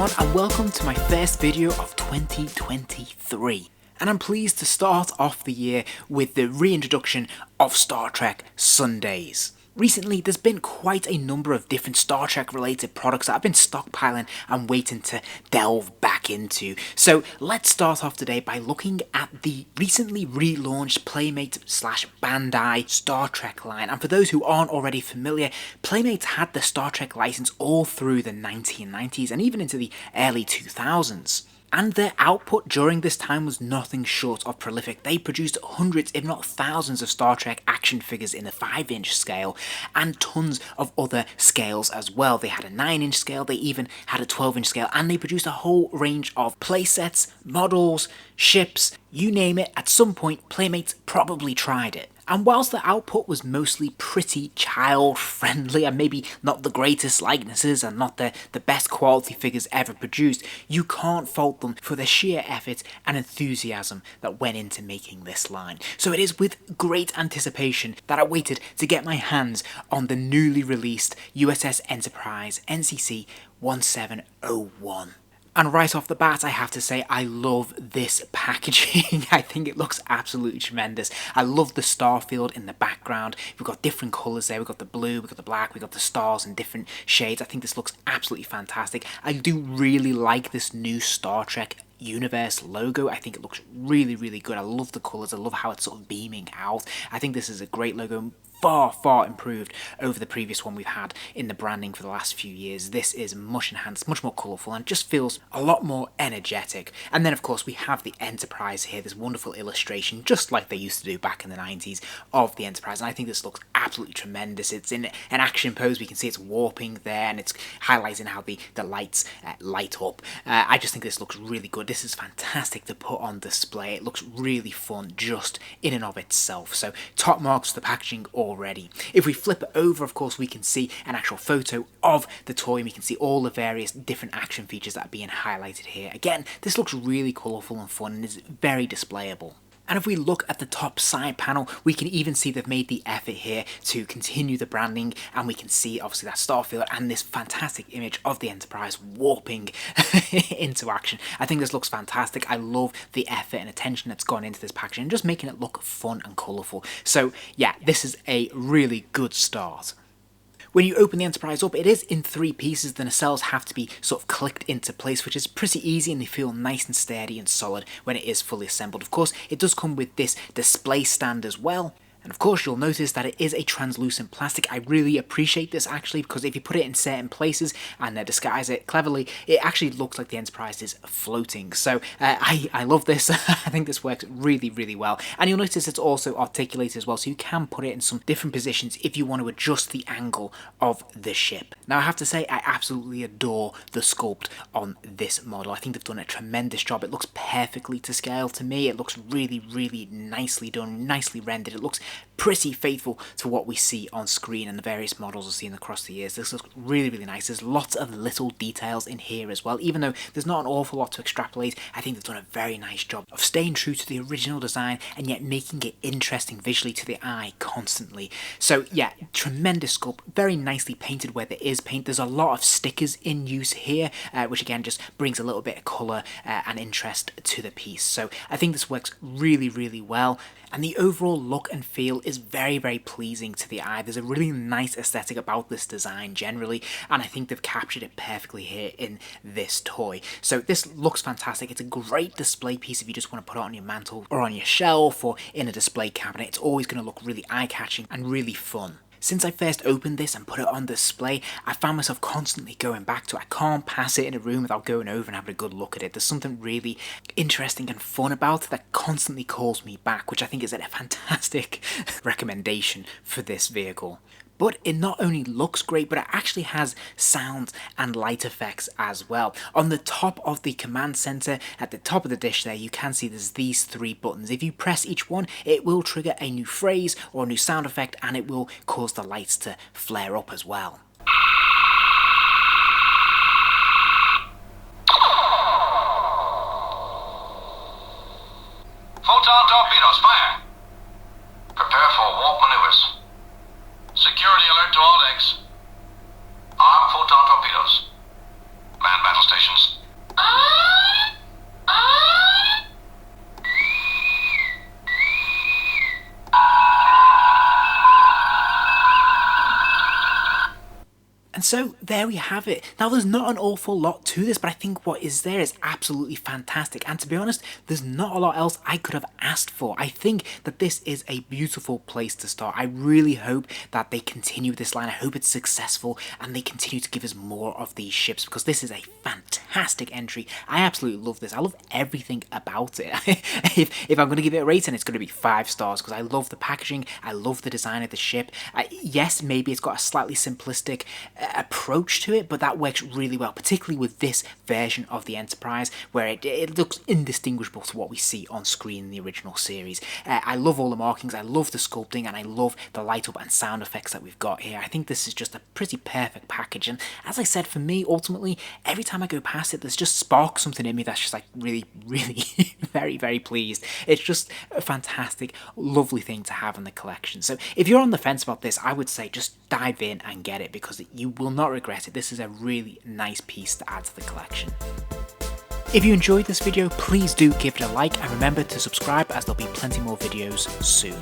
everyone, and welcome to my first video of 2023. And I'm pleased to start off the year with the reintroduction of Star Trek Sundays. Recently, there's been quite a number of different Star Trek related products that I've been stockpiling and waiting to delve back into. So let's start off today by looking at the recently relaunched Playmates / Bandai Star Trek line. And for those who aren't already familiar, Playmates had the Star Trek license all through the 1990s and even into the early 2000s. And their output during this time was nothing short of prolific. They produced hundreds, if not thousands, of Star Trek action figures in the 5-inch scale and tons of other scales as well. They had a 9-inch scale, they even had a 12-inch scale, and they produced a whole range of playsets, models, ships, you name it. At some point, Playmates probably tried it. And whilst the output was mostly pretty child-friendly and maybe not the greatest likenesses and not the best quality figures ever produced, you can't fault them for the sheer effort and enthusiasm that went into making this line. So it is with great anticipation that I waited to get my hands on the newly released USS Enterprise NCC 1701. And right off the bat, I have to say I love this packaging. I think it looks absolutely tremendous. I love the star field in the background. We've got different colours there. We've got the blue, we've got the black, we've got the stars in different shades. I think this looks absolutely fantastic. I do really like this new Star Trek universe logo. I think it looks really, really good. I love the colours. I love how it's sort of beaming out. I think this is a great logo. Far improved over the previous one we've had in the branding for the last few years. This is much enhanced, much more colourful, and just feels a lot more energetic. And then of course we have the Enterprise here, this wonderful illustration, just like they used to do back in the 90s of the Enterprise, and I think this looks absolutely tremendous. It's in an action pose, we can see it's warping there, and it's highlighting how the lights light up. I just think this looks really good. This is fantastic to put on display. It looks really fun just in and of itself. So top marks for the packaging already. If we flip it over, of course, we can see an actual photo of the toy, and we can see all the various different action features that are being highlighted here. Again, this looks really colourful and fun and is very displayable. And if we look at the top side panel, we can even see they've made the effort here to continue the branding, and we can see obviously that starfield and this fantastic image of the Enterprise warping into action. I think this looks fantastic. I love the effort and attention that's gone into this packaging and just making it look fun and colourful. So yeah, this is a really good start. When you open the Enterprise up, it is in 3 pieces. The nacelles have to be sort of clicked into place, which is pretty easy, and they feel nice and sturdy and solid when it is fully assembled. Of course, it does come with this display stand as well. And of course you'll notice that it is a translucent plastic. I really appreciate this actually, because if you put it in certain places and disguise it cleverly, it actually looks like the Enterprise is floating. So I love this. I think this works really well. And you'll notice it's also articulated as well, so you can put it in some different positions if you want to adjust the angle of the ship. Now I have to say I absolutely adore the sculpt on this model. I think they've done a tremendous job. It looks perfectly to scale to me. It looks really nicely done, nicely rendered. It looks pretty faithful to what we see on screen and the various models we've seen across the years. This looks really nice. There's lots of little details in here as well. Even though there's not an awful lot to extrapolate, I think they've done a very nice job of staying true to the original design and yet making it interesting visually to the eye constantly. So yeah, tremendous sculpt, very nicely painted where there is paint. There's a lot of stickers in use here, which again just brings a little bit of colour and interest to the piece. So I think this works really well. And the overall look and feel is very pleasing to the eye. There's a really nice aesthetic about this design generally, and I think they've captured it perfectly here in this toy. So this looks fantastic. It's a great display piece if you just want to put it on your mantle or on your shelf or in a display cabinet. It's always going to look really eye-catching and really fun. Since I first opened this and put it on display, I found myself constantly going back to it. I can't pass it in a room without going over and having a good look at it. There's something really interesting and fun about it that constantly calls me back, which I think is a fantastic recommendation for this vehicle. But it not only looks great, but it actually has sound and light effects as well. On the top of the command center, at the top of the dish there, you can see there's these 3 buttons. If you press each one, it will trigger a new phrase or a new sound effect, and it will cause the lights to flare up as well. Photon torpedoes, fire! Prepare for warp maneuvers. Security alert to all decks. Arm photon torpedoes. Man battle stations. So there we have it. Now there's not an awful lot to this, but I think what is there is absolutely fantastic. And to be honest, there's not a lot else I could have asked for. I think that this is a beautiful place to start. I really hope that they continue this line. I hope it's successful and they continue to give us more of these ships, because this is a fantastic entry. I absolutely love this. I love everything about it. if I'm going to give it a rating, it's going to be 5 stars, because I love the packaging. I love the design of the ship. Yes, maybe it's got a slightly simplistic approach to it, but that works really well, particularly with this version of the Enterprise, where it looks indistinguishable to what we see on screen in the original series. I love all the markings, I love the sculpting, and I love the light up and sound effects that we've got here. I think this is just a pretty perfect package, and as I said, for me, ultimately, every time I go past it, there's just sparks something in me that's just like really, really very, very pleased. It's just a fantastic, lovely thing to have in the collection. So if you're on the fence about this, I would say just dive in and get it, because you will not regret it. This is a really nice piece to add to the collection. If you enjoyed this video, please do give it a like, and remember to subscribe, as there'll be plenty more videos soon.